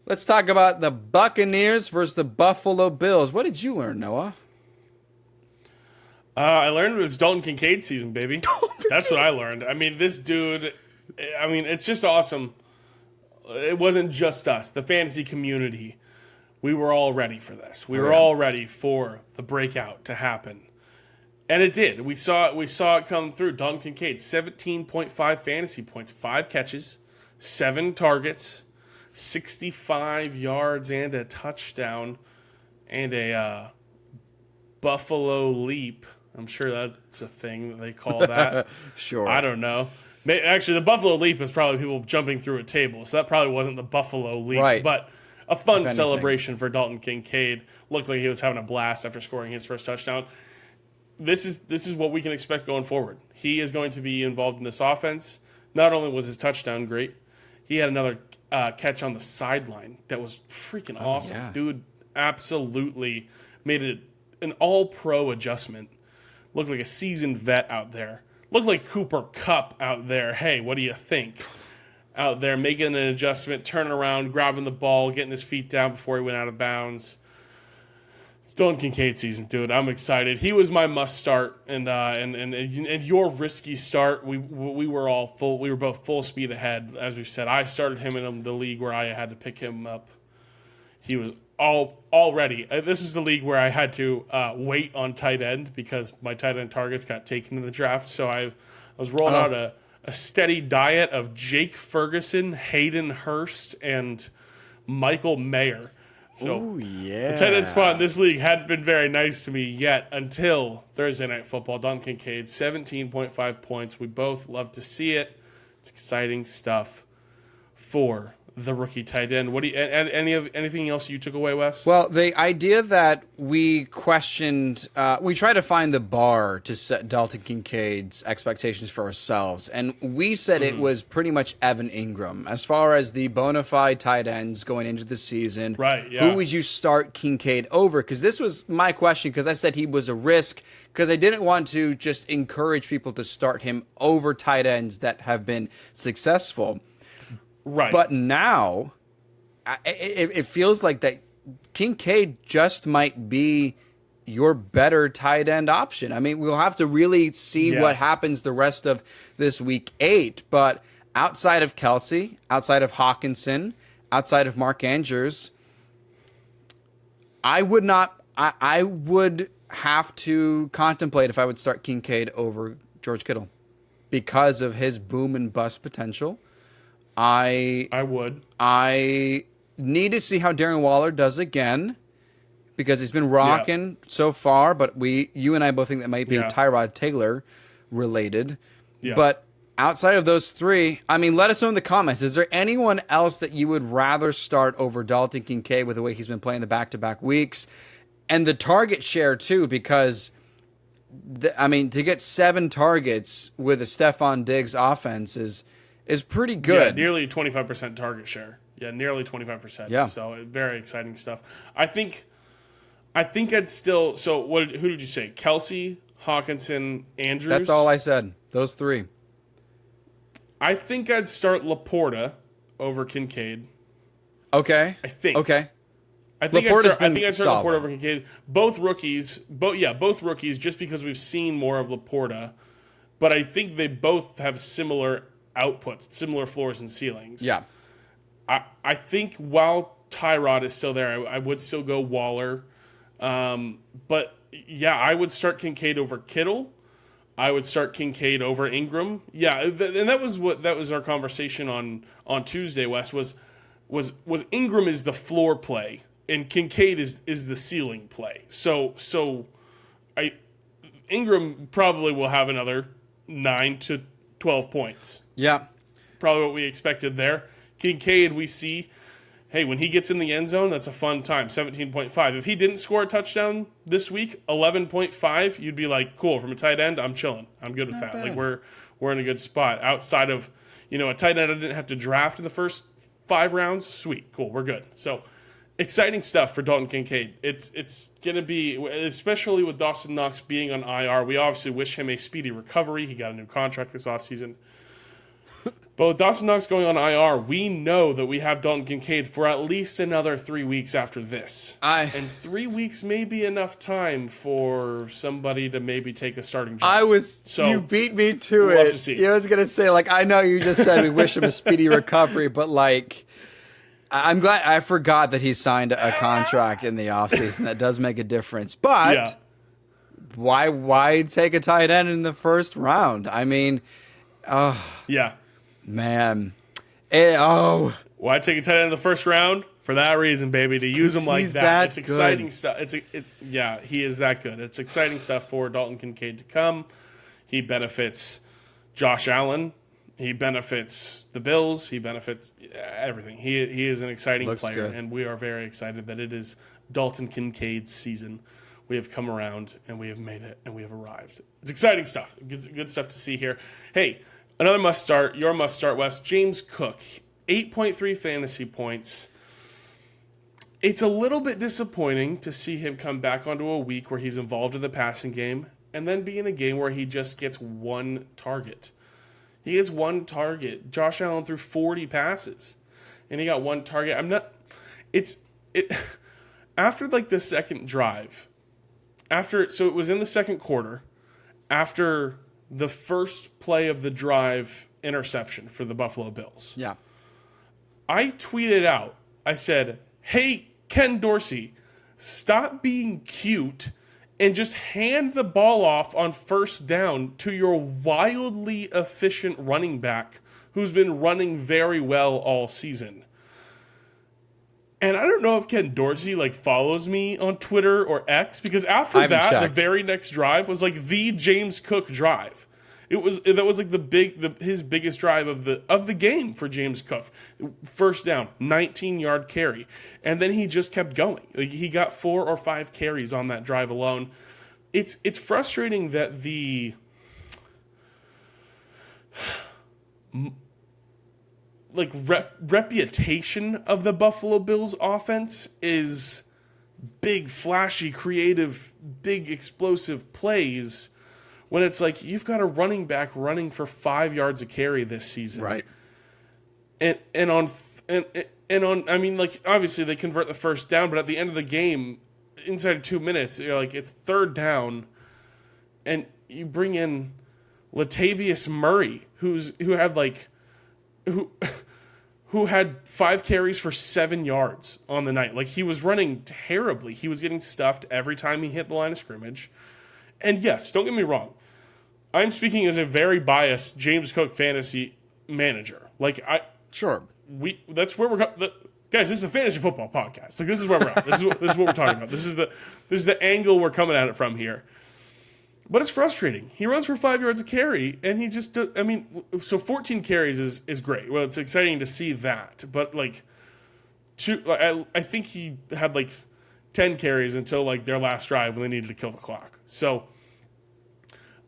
Let's talk about the Buccaneers versus the Buffalo Bills. What did you learn, Noah? I learned it was Dalton Kincaid season, baby. That's what I learned. I mean, this dude, it's just awesome. It wasn't just us, the fantasy community. We were all ready for this. We were all ready for the breakout to happen. And it did. We saw it come through. Dalton Kincaid, 17.5 fantasy points, 5 catches, 7 targets, 65 yards and a touchdown, and a Buffalo leap. I'm sure that's a thing that they call that. Sure. I don't know. Actually, the Buffalo leap is probably people jumping through a table, so that probably wasn't the Buffalo leap. Right. But a fun celebration for Dalton Kincaid. Looked like he was having a blast after scoring his first touchdown. This is what we can expect going forward. He is going to be involved in this offense. Not only was his touchdown great, he had another catch on the sideline that was freaking awesome. Yeah. Dude absolutely made it an all-pro adjustment. Looked like a seasoned vet out there. Looked like Cooper Kupp out there. Hey, what do you think? Out there making an adjustment, turning around, grabbing the ball, getting his feet down before he went out of bounds. It's Dalton Kincaid season, dude. I'm excited. He was my must start, and your risky start. We were all full. We were both full speed ahead, as we've said. I started him in the league where I had to pick him up. He was already. This is the league where I had to wait on tight end because my tight end targets got taken in the draft. So I was rolling out a steady diet of Jake Ferguson, Hayden Hurst, and Michael Mayer. So yeah. the tight end spot in this league hadn't been very nice to me yet until Thursday Night Football. Dalton Kincaid, 17.5 points. We both love to see it. It's exciting stuff for the rookie tight end. What do you anything else you took away, Wes? Well, the idea that we questioned, we tried to find the bar to set Dalton Kincaid's expectations for ourselves, and we said it was pretty much Evan Ingram as far as the bona fide tight ends going into the season. Right. Yeah. Who would you start Kincaid over? Because this was my question. Because I said he was a risk. Because I didn't want to just encourage people to start him over tight ends that have been successful. Right. But now, it feels like that Kincaid just might be your better tight end option. I mean, we'll have to really see what happens the rest of this week 8. But outside of Kelsey, outside of Hawkinson, outside of Mark Andrews, I would have to contemplate if I would start Kincaid over George Kittle because of his boom and bust potential. I would. I need to see how Darren Waller does again because he's been rocking so far, but you and I both think that might be Tyrod Taylor related. Yeah. But outside of those 3, I mean, let us know in the comments. Is there anyone else that you would rather start over Dalton Kincaid with the way he's been playing the back-to-back weeks? And the target share, too, because, to get 7 targets with a Stephon Diggs offense is pretty good. Yeah, nearly 25% target share. Yeah, nearly 25%. Yeah. So very exciting stuff. I think I'd still. So who did you say? Kelsey, Hawkinson, Andrews. That's all I said. Those 3. I think I'd start Laporta over Kincaid. Okay. I think. Okay. I think I'd start solid. Laporta over Kincaid. Both rookies. Both rookies. Just because we've seen more of Laporta, but I think they both have similar outputs, similar floors and ceilings. Yeah. I think while Tyrod is still there, I would still go Waller. But yeah, I would start Kincaid over Kittle. I would start Kincaid over Ingram. Yeah, and that was our conversation on Tuesday, Wes, was Ingram is the floor play and Kincaid is the ceiling play. So Ingram probably will have another 9 to 12 points. Yeah. Probably what we expected there. Kincaid, we see, hey, when he gets in the end zone, that's a fun time, 17.5. If he didn't score a touchdown this week, 11.5, you'd be like, cool, from a tight end, I'm chilling. I'm good with that. Bad. Like, we're in a good spot. Outside of, a tight end I didn't have to draft in the first 5 rounds, sweet, cool, we're good. So, exciting stuff for Dalton Kincaid. It's going to be, especially with Dawson Knox being on IR, we obviously wish him a speedy recovery. He got a new contract this offseason. But with Dawson Knox going on IR, we know that we have Dalton Kincaid for at least another 3 weeks after this. And 3 weeks may be enough time for somebody to maybe take a starting job. You beat me to we'll it. Have to see. I was going to say, like, I know you just said we wish him a speedy recovery, but, like, I'm glad I forgot that he signed a contract in the offseason. That does make a difference. But why take a tight end in the first round? I mean, man. Why take a tight end in the first round? For that reason, baby, to use him like that. It's exciting stuff. He is that good. It's exciting stuff for Dalton Kincaid to come. He benefits Josh Allen. He benefits the Bills. He benefits everything. He is an exciting player, and we are very excited that it is Dalton Kincaid's season. We have come around, and we have made it, and we have arrived. It's exciting stuff. Good stuff to see here. Hey, another must start, your must start, Wes. James Cook, 8.3 fantasy points. It's a little bit disappointing to see him come back onto a week where he's involved in the passing game and then be in a game where he just gets one target. He gets one target. Josh Allen threw 40 passes, and he got one target. After like the second drive, so it was in the second quarter, after the first play of the drive interception for the Buffalo Bills. Yeah. I tweeted out, I said, hey, Ken Dorsey, stop being cute and just hand the ball off on first down to your wildly efficient running back who's been running very well all season. And I don't know if Ken Dorsey follows me on Twitter or X, because after that, the very next drive was the James Cook drive. That was his biggest drive of the game for James Cook. First down, 19-yard carry, and then he just kept going. He got 4 or 5 carries on that drive alone. It's frustrating that the reputation of the Buffalo Bills offense is big, flashy, creative, big, explosive plays, when it's you've got a running back running for 5 yards a carry this season. Right. And obviously they convert the first down, but at the end of the game, inside of 2 minutes, you're it's third down, and you bring in Latavius Murray, who had 5 carries for 7 yards on the night. He was running terribly. He was getting stuffed every time he hit the line of scrimmage. And yes, don't get me wrong, I'm speaking as a very biased James Cook fantasy manager. That's where we're guys. This is a fantasy football podcast. This is where we're at. This is what we're talking about. This is the angle we're coming at it from here. But it's frustrating. He runs for 5 yards a carry, and he just. So 14 carries is great. Well, it's exciting to see that. But I think he had 10 carries until their last drive when they needed to kill the clock. So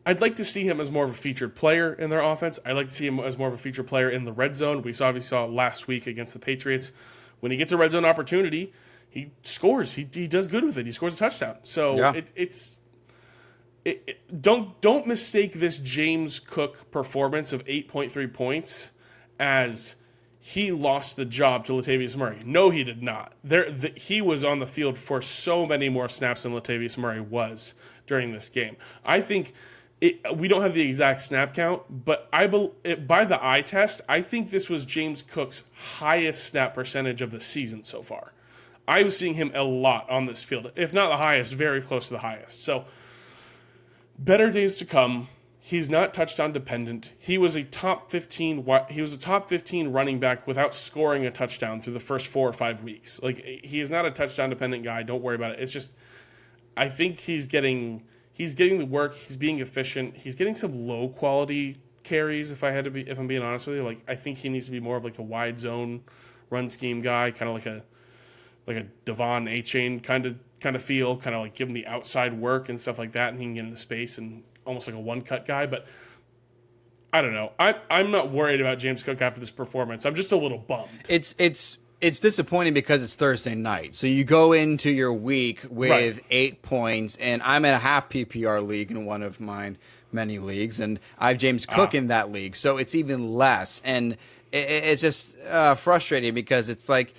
I'd like to see him as more of a featured player in their offense. I'd like to see him as more of a featured player in the red zone. We obviously saw last week against the Patriots. When he gets a red zone opportunity, he scores. He does good with it. He scores a touchdown. So don't mistake this James Cook performance of 8.3 points as he lost the job to Latavius Murray. No, he did not. He was on the field for so many more snaps than Latavius Murray was during this game. I think we don't have the exact snap count, but by the eye test, I think this was James Cook's highest snap percentage of the season so far. I was seeing him a lot on this field, if not the highest, very close to the highest. So better days to come. He's not touchdown dependent. He was a top 15 running back without scoring a touchdown through the first 4 or 5 weeks. He is not a touchdown dependent guy. Don't worry about it. It's just I think he's getting the work. He's being efficient. He's getting some low quality carries. If I'm being honest with you, I think he needs to be more of a wide zone run scheme guy, kind of like a Devon A-Chain kind of feel, kind of give him the outside work and stuff like that, and he can get into space and almost like a one-cut guy. But I don't know. I'm not worried about James Cook after this performance. I'm just a little bummed. It's disappointing because it's Thursday night. So you go into your week with 8 points, and I'm in a half PPR league in one of mine. many leagues, and I have James Cook in that league, so it's even less. And it's just frustrating because it's like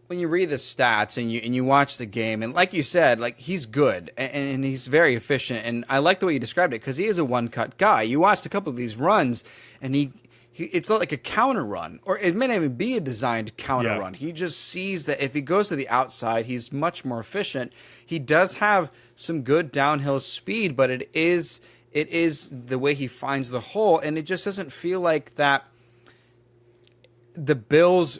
when you read the stats and you watch the game, and like you said, like he's good and he's very efficient, and I like the way you described it because he is a one-cut guy. You watched a couple of these runs, and it's not like a counter run, or it may not even be a designed counter run. He just sees that if he goes to the outside, he's much more efficient. He does have some good downhill speed, but it is the way he finds the hole, and it just doesn't feel like that the Bills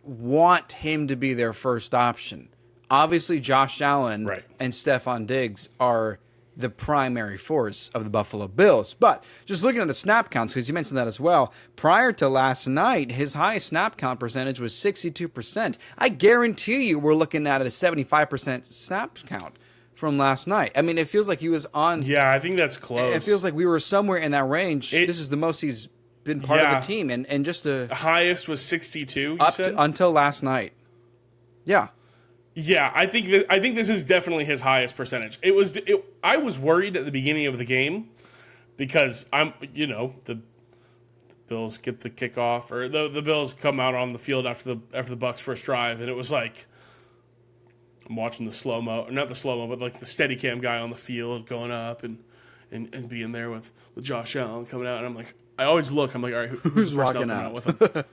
want him to be their first option. Obviously, Josh Allen and Stephon Diggs are the primary force of the Buffalo Bills. But just looking at the snap counts, because you mentioned that as well, prior to last night, his highest snap count percentage was 62%. I guarantee you we're looking at a 75% snap count from last night. I mean, it feels like he was on... Yeah, I think that's close. It feels like we were somewhere in that range. This is the most he's been part of the team. And just the highest was 62, you said? Until last night. Yeah. Yeah, I think this is definitely his highest percentage. I was worried at the beginning of the game because the Bills get the kickoff, or the Bills come out on the field after the Bucs' first drive, and it was like I'm watching the slow-mo, not the slow-mo, but like the Steadicam guy on the field going up and being there with Josh Allen coming out, and I'm like, I always look, I'm like, all right, who's walking out with him?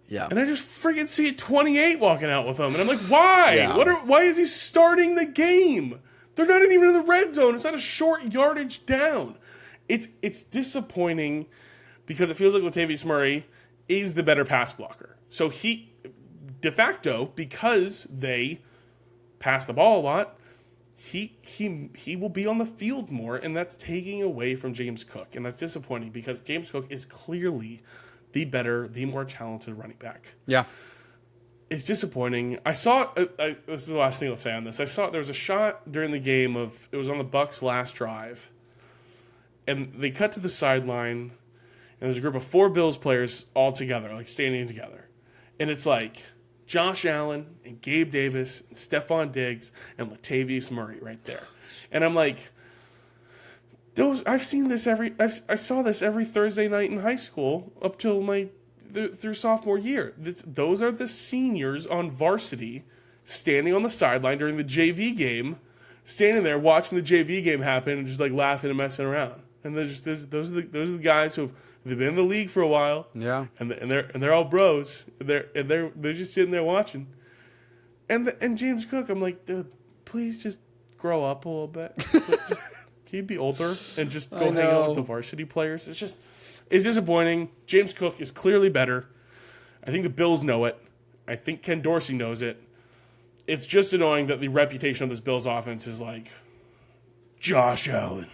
Yeah. And I just freaking see 28 walking out with him. And I'm like, why? Yeah. Why is he starting the game? They're not even in the red zone. It's not a short yardage down. It's disappointing because it feels like Latavius Murray is the better pass blocker. So he, de facto, because they pass the ball a lot, he will be on the field more, and that's taking away from James Cook. And that's disappointing because James Cook is clearly the better, the more talented running back. Yeah. It's disappointing. I saw, this is the last thing I'll say on this. I saw there was a shot during the game it was on the Bucs' last drive, and they cut to the sideline, and there's a group of 4 Bills players all together, like standing together. And it's like Josh Allen and Gabe Davis and Stephon Diggs and Latavius Murray right there. And I'm like, I saw this every Thursday night in high school up till through sophomore year. Those are the seniors on varsity standing on the sideline during the JV game, standing there watching the JV game happen and just like laughing and messing around. And those are the guys who've been in the league for a while. Yeah. And they're all bros. They're just sitting there watching. And James Cook, I'm like, dude, please just grow up a little bit. Can you be older and just go hang out with the varsity players? It's disappointing. James Cook is clearly better. I think the Bills know it. I think Ken Dorsey knows it. It's just annoying that the reputation of this Bills offense is like, Josh Allen,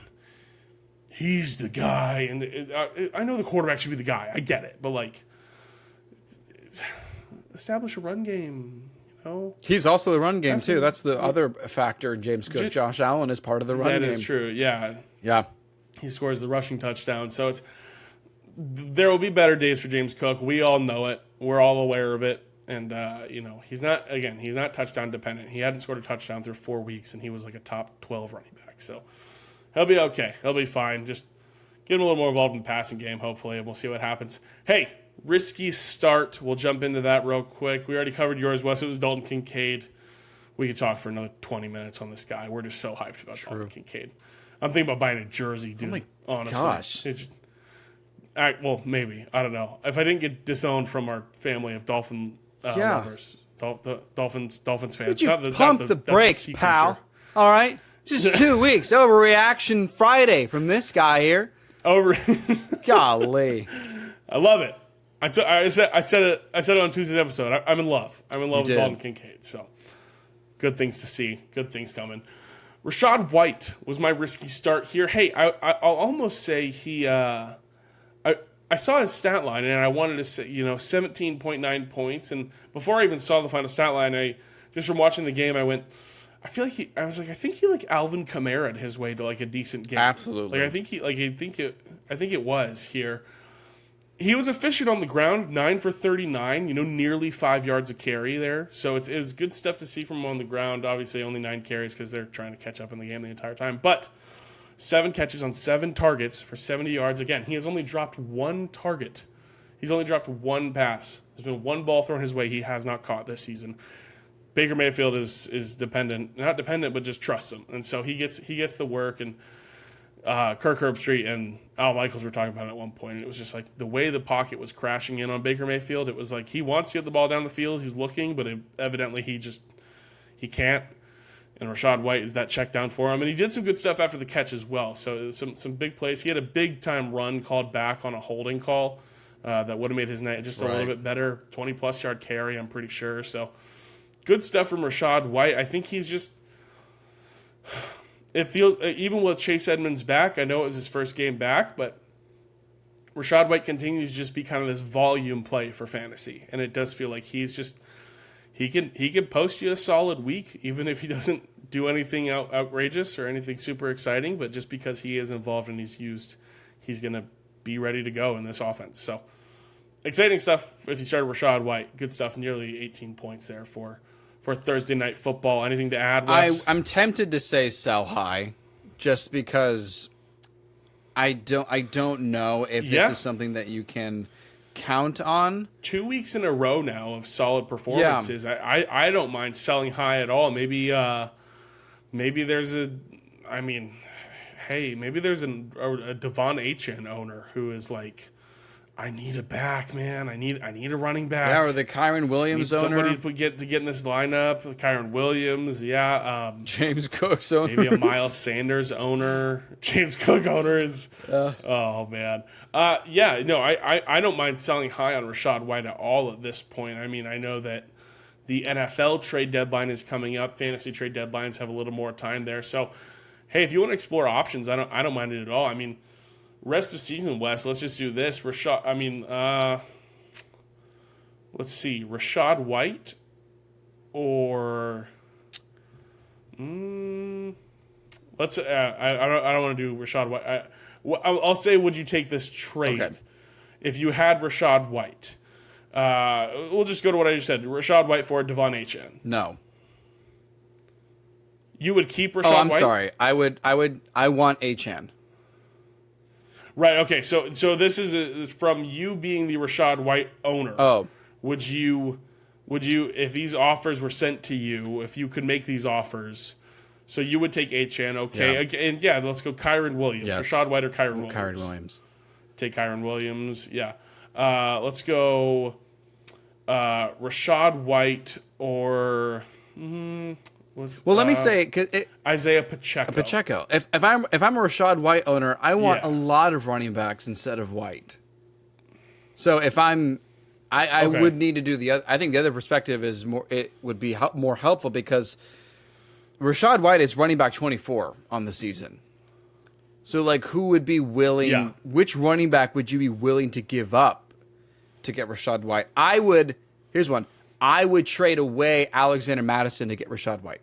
he's the guy. And I know the quarterback should be the guy. I get it. But, like, establish a run game. He's also the run game, too. That's the other factor in James Cook. Josh Allen is part of the run game. That is true, yeah. Yeah. He scores the rushing touchdown. So there will be better days for James Cook. We all know it. We're all aware of it. And, he's not touchdown dependent. He hadn't scored a touchdown through 4 weeks, and he was like a top 12 running back. So he'll be okay. He'll be fine. Just get him a little more involved in the passing game, hopefully, and we'll see what happens. Hey, risky start. We'll jump into that real quick. We already covered yours, Wes. It was Dalton Kincaid. We could talk for another 20 minutes on this guy. We're just so hyped about Dalton Kincaid. I'm thinking about buying a jersey, dude. Honestly. Gosh. Maybe. I don't know. If I didn't get disowned from our family of Dolphin lovers, Dolphins fans. Would you pump the brakes, pal? All right? Just 2 weeks. Overreaction Friday from this guy here. Golly. I love it. I said it on Tuesday's episode. I'm in love. I'm in love with Dalton Kincaid. So good things to see. Good things coming. Rachaad White was my risky start here. Hey, I'll almost say he. I saw his stat line and I wanted to say 17.9 points. And before I even saw the final stat line, I just from watching the game, I went. I think he like Alvin Kamara his way to like a decent game. Absolutely. I think it was here. He was efficient on the ground, 9 for 39, nearly 5 yards a carry there. So it was good stuff to see from him on the ground. Obviously, only 9 carries because they're trying to catch up in the game the entire time. But 7 catches on 7 targets for 70 yards. Again, he has only dropped 1 target. He's only dropped 1 pass. There's been 1 ball thrown his way he has not caught this season. Baker Mayfield is not dependent, but just trusts him. And so he gets the work. And Kirk Herbstreit and Al Michaels were talking about it at one point. And it was just like the way the pocket was crashing in on Baker Mayfield. It was like he wants to get the ball down the field. He's looking, but evidently he can't. And Rachaad White is that check down for him. And he did some good stuff after the catch as well. So some big plays. He had a big-time run called back on a holding call that would have made his night just a little bit better. 20-plus yard carry, I'm pretty sure. So good stuff from Rachaad White. I think he's just – it feels – even with Chase Edmonds back, I know it was his first game back, but Rachaad White continues to just be kind of this volume play for fantasy. And it does feel like he's just – He can post you a solid week, even if he doesn't do anything outrageous or anything super exciting. But just because he is involved and he's going to be ready to go in this offense. So exciting stuff if you started Rachaad White. Good stuff, nearly 18 points there for Thursday Night Football. Anything to add, Wes? I'm tempted to say sell high just because I don't know if this is something that you can count on. 2 weeks in a row now of solid performances. Yeah. I don't mind selling high at all. Maybe there's maybe there's a Devon Achane owner who is like, I need a back, man. I need a running back. Yeah, or the Kyron Williams owner. Somebody to get in this lineup. Kyron Williams, yeah. James Cook's owner. Maybe a Miles Sanders owner. James Cook owners. Oh, man. I don't mind selling high on Rachaad White at all at this point. I mean, I know that the NFL trade deadline is coming up. Fantasy trade deadlines have a little more time there. So, hey, if you want to explore options, I don't mind it at all. I mean, rest of season, Wes, let's just do this. Let's see. Rachaad White or I don't want to do Rachaad White. I'll say, would you take this trade if you had Rachaad White? We'll just go to what I just said. Rachaad White for Devon Achane. No. You would keep Rachaad White? I'm sorry. I want Achane. Right, okay. So this is from you being the Rachaad White owner. Oh. Would you if these offers were sent to you, if you could make these offers, so you would take Achane, okay? Yeah. And let's go Kyron Williams. Yes. Rachaad White or Kyron Williams? Kyron Williams. Take Kyron Williams, yeah. Let's go Rachaad White or let me say Isaiah Pacheco. If I'm a Rachaad White owner, I want a lot of running backs instead of White. So if I would need to do the other. I think the other perspective is more. It would be more helpful because Rachaad White is running back 24 on the season. So like, who would be willing? Yeah. Which running back would you be willing to give up to get Rachaad White? Here's one. I would trade away Alexander Mattison to get Rachaad White.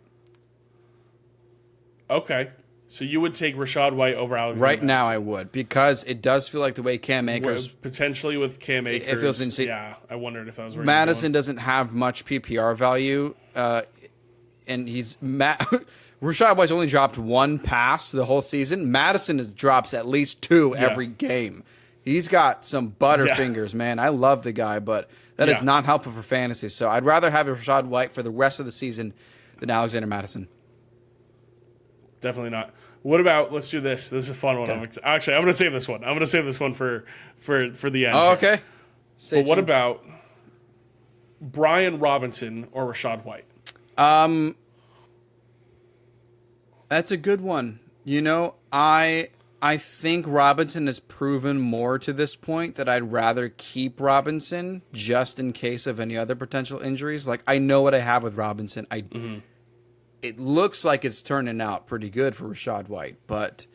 Okay. So you would take Rachaad White over Alexander Right Mattison. Now I would, because it does feel like the way Cam Akers... Potentially with Cam Akers. It feels insane. Yeah, I wondered if that was where Madison doesn't have much PPR value, and Rachaad White's only dropped 1 pass the whole season. Madison drops at least 2 every game. He's got some butterfingers, man. I love the guy, but that is not helpful for fantasy. So I'd rather have Rachaad White for the rest of the season than Alexander Mattison. Definitely not. What about, let's do this. This is a fun one. Okay. Actually, I'm going to save this one. I'm going to save this one for the end. Oh, okay. But what about Brian Robinson or Rachaad White? That's a good one. You know, I think Robinson has proven more to this point that I'd rather keep Robinson just in case of any other potential injuries. Like, I know what I have with Robinson. It looks like it's turning out pretty good for Rachaad White, but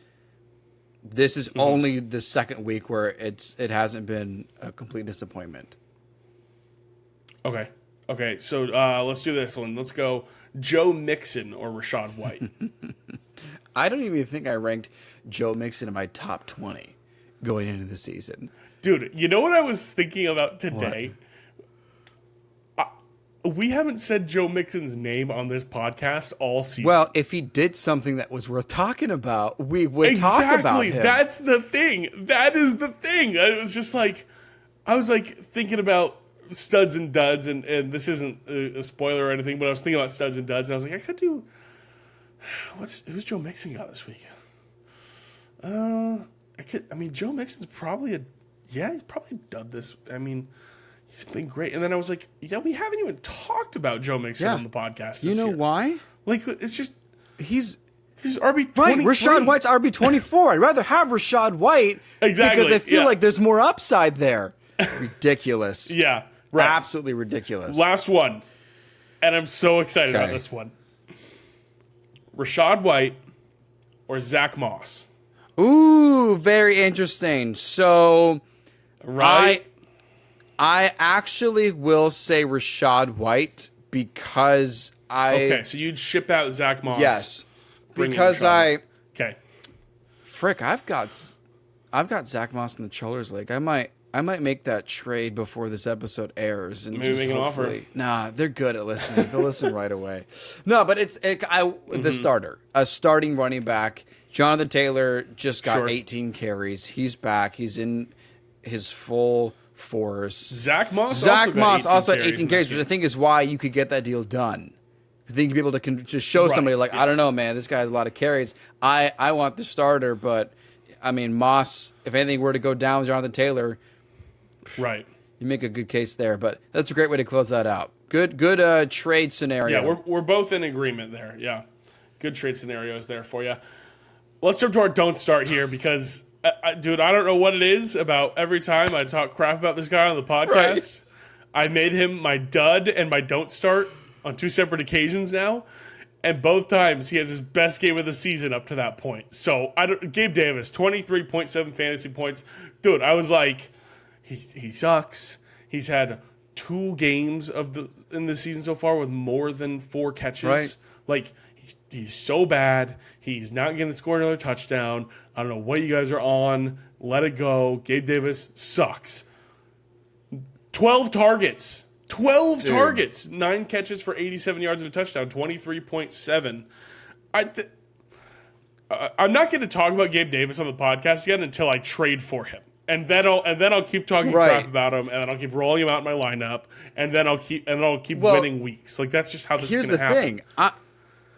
this is only the second week where it hasn't been a complete disappointment. Okay. So let's do this one. Let's go Joe Mixon or Rachaad White. I don't even think I ranked Joe Mixon in my top 20 going into the season. Dude, you know what I was thinking about today? we haven't said Joe Mixon's name on this podcast all season. Well, if he did something that was worth talking about, we would talk about him. That's the thing. That is the thing. I was thinking about studs and duds, and this isn't a spoiler or anything, but I was thinking about studs and duds, and I was like, I could do. Who's Joe Mixon got this week? Joe Mixon's probably he's probably done this. I mean, he's been great. And then I was like, we haven't even talked about Joe Mixon on the podcast this year. Why? Like, it's just he's RB23. Right, Rachaad White's RB24. I'd rather have Rachaad White because I feel like there's more upside there. Ridiculous. Yeah, right. Absolutely ridiculous. Last one, and I'm so excited about this one. Rachaad White or Zach Moss? Ooh, very interesting. So, right. I actually will say Rachaad White because Okay, so you'd ship out Zach Moss. Yes. Because Okay. Frick, I've got Zach Moss in the Chillers League. I might make that trade before this episode airs and maybe make an offer. Nah, they're good at listening. They'll listen right away. No, but the starter, a starting running back. Jonathan Taylor just got 18 carries. He's back. He's in his full force. Zach Moss also had 18 carries, which I think is why you could get that deal done. Because then you'd be able to just show somebody like, I don't know, man, this guy has a lot of carries. I want the starter, but I mean, Moss, if anything were to go down with Jonathan Taylor, right, you make a good case there. But that's a great way to close that out. Good trade scenario. Yeah, we're both in agreement there. Yeah, good trade scenarios there for you. Let's jump to our don't start here because, dude, I don't know what it is about every time I talk crap about this guy on the podcast. Right. I made him my dud and my don't start on 2 separate occasions now, and both times he has his best game of the season up to that point. So Gabe Davis, 23.7 fantasy points. Dude, I was like, he sucks. He's had 2 games in the season so far with more than 4 catches. Right. Like, he's so bad. He's not going to score another touchdown. I don't know what you guys are on. Let it go. Gabe Davis sucks. 12 targets. 12 targets. 9 catches for 87 yards and a touchdown. 23.7. I'm not going to talk about Gabe Davis on the podcast again until I trade for him. And then I'll keep talking crap about him, and then I'll keep rolling him out in my lineup, and then I'll keep winning weeks. Like, that's just how this is going to happen.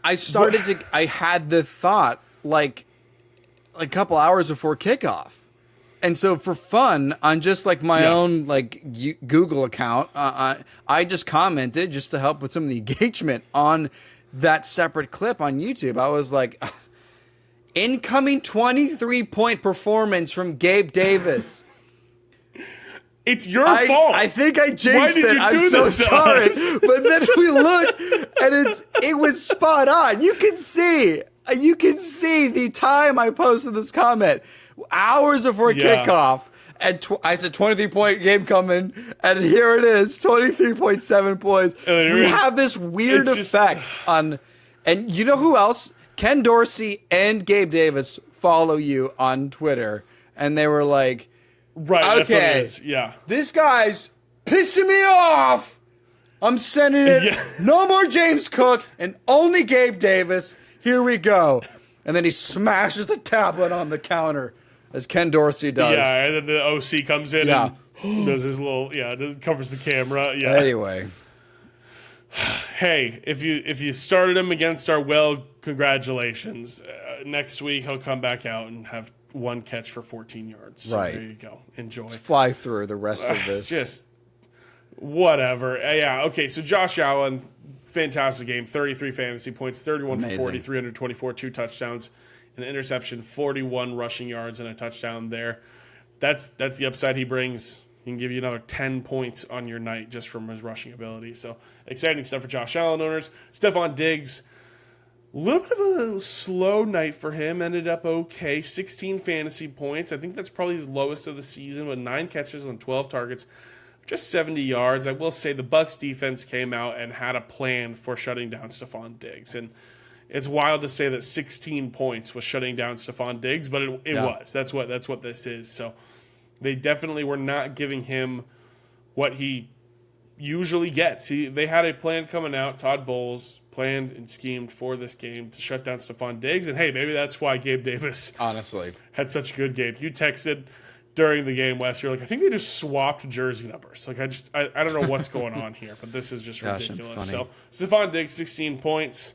Here's the thing. I had the thought like a couple hours before kickoff. And so for fun, on just like my own Google account, I just commented just to help with some of the engagement on that separate clip on YouTube. I was like, incoming 23-point performance from Gabe Davis. It's your fault. I think I jinxed it. I'm so sorry. But then we look, and it was spot on. You can see the time I posted this comment. Hours before kickoff. And I said 23-point game coming, and here it is, 23.7 points. We have this weird effect on, and you know who else? Ken Dorsey and Gabe Davis follow you on Twitter, and they were like, right, okay, that's what it is. Yeah. This guy's pissing me off. I'm sending it. Yeah. No more James Cook and only Gabe Davis. Here we go. And then he smashes the tablet on the counter, as Ken Dorsey does. Yeah, and then the OC comes in and does his little, covers the camera. Yeah. Anyway. Hey, if you started him against our will, congratulations. Next week he'll come back out and have 1 catch for 14 yards. So right. There you go. Enjoy. Let's fly through the rest of this. Just whatever. Yeah. Okay. So Josh Allen, fantastic game. 33 fantasy points, 31 for 40, 324, 2 touchdowns, an interception, 41 rushing yards, and a touchdown there. That's the upside he brings. He can give you another 10 points on your night just from his rushing ability. So exciting stuff for Josh Allen owners. Stephon Diggs, a little bit of a slow night for him. Ended up okay. 16 fantasy points. I think that's probably his lowest of the season with 9 catches on 12 targets, just 70 yards. I will say the Bucs defense came out and had a plan for shutting down Stephon Diggs. And it's wild to say that 16 points was shutting down Stephon Diggs, but it was. That's what this is. So they definitely were not giving him what he usually gets. They had a plan coming out. Todd Bowles planned and schemed for this game to shut down Stephon Diggs. And, hey, maybe that's why Gabe Davis honestly had such a good game. You texted during the game, Wes, you're like, I think they just swapped jersey numbers. Like, I don't know what's going on here, but this is just ridiculous. So, Stephon Diggs, 16 points.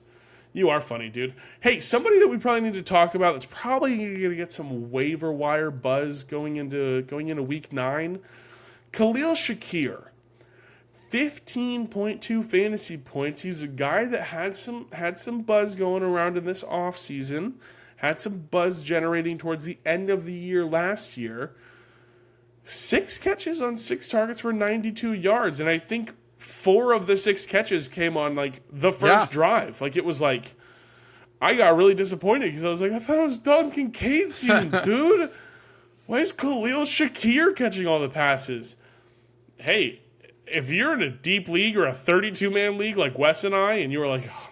You are funny, dude. Hey, somebody that we probably need to talk about that's probably going to get some waiver wire buzz going into week 9. Khalil Shakir, 15.2 fantasy points. He's a guy that had some buzz going around in this offseason, had some buzz generating towards the end of the year last year. 6 catches on 6 targets for 92 yards, and I think 4 of the 6 catches came on, like, the first drive. Like, it was like, I got really disappointed because I was like, I thought it was Dalton Kincaid season, dude. Why is Khalil Shakir catching all the passes? Hey, if you're in a deep league or a 32-man league like Wes and I, and you were like, oh,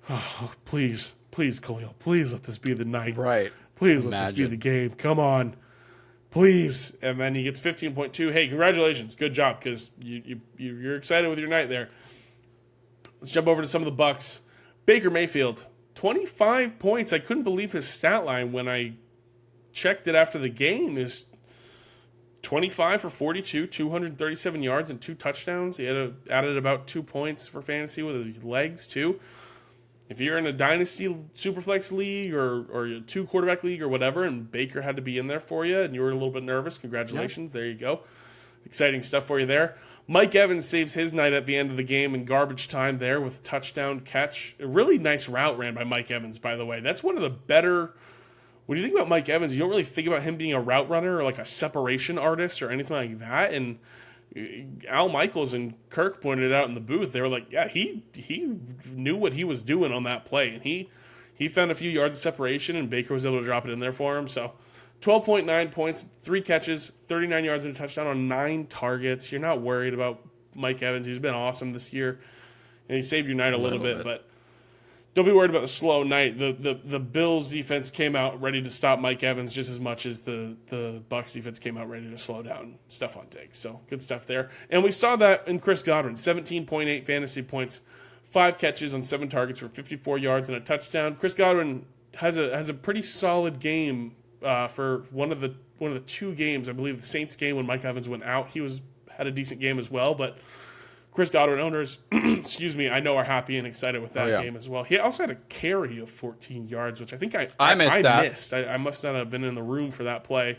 man, oh, please, Khalil, please let this be the night. Right. Please let this be the game. Come on. Please. And then he gets 15.2. Hey, congratulations. Good job, because you're excited with your night there. Let's jump over to some of the Bucs. Baker Mayfield, 25 points. I couldn't believe his stat line when I checked it after the game. Is 25 for 42, 237 yards and 2 touchdowns. He added about 2 points for fantasy with his legs, too. If you're in a dynasty superflex league or a 2-quarterback league or whatever, and Baker had to be in there for you, and you were a little bit nervous, congratulations. There you go. Exciting stuff for you there. Mike Evans saves his night at the end of the game in garbage time there with a touchdown catch. A really nice route ran by Mike Evans, by the way. That's one of the better. When you think about Mike Evans, you don't really think about him being a route runner or like a separation artist or anything like that. And Al Michaels and Kirk pointed it out in the booth. They were like, yeah, he knew what he was doing on that play. And he found a few yards of separation, and Baker was able to drop it in there for him. So 12.9 points, 3 catches, 39 yards and a touchdown on 9 targets. You're not worried about Mike Evans. He's been awesome this year. And he saved your night a little bit. But don't be worried about the slow night. The Bills defense came out ready to stop Mike Evans just as much as the Bucs defense came out ready to slow down Stephon Diggs. So good stuff there. And we saw that in Chris Godwin, 17.8 fantasy points, 5 catches on 7 targets for 54 yards and a touchdown. Chris Godwin has a pretty solid game for one of the 2 games. I believe the Saints game when Mike Evans went out, he had a decent game as well, but Chris Godwin owners, excuse me, I know are happy and excited with that game as well. He also had a carry of 14 yards, which I think I missed. I must not have been in the room for that play.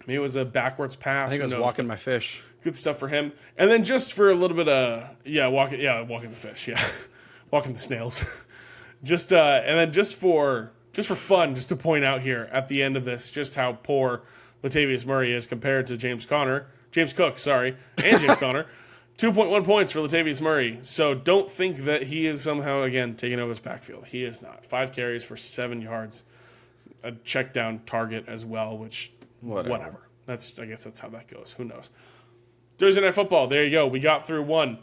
Maybe it was a backwards pass. I think I was walking my fish. Good stuff for him. And then just for a little bit of walking the fish, walking the snails. And then just for fun, just to point out here at the end of this, just how poor Latavius Murray is compared to James Cook, and James Conner. 2.1 points for Latavius Murray. So don't think that he is somehow, again, taking over this backfield. He is not. 5 carries for 7 yards. A check down target as well, which, whatever. I guess that's how that goes. Who knows? Thursday Night Football. There you go. We got through one.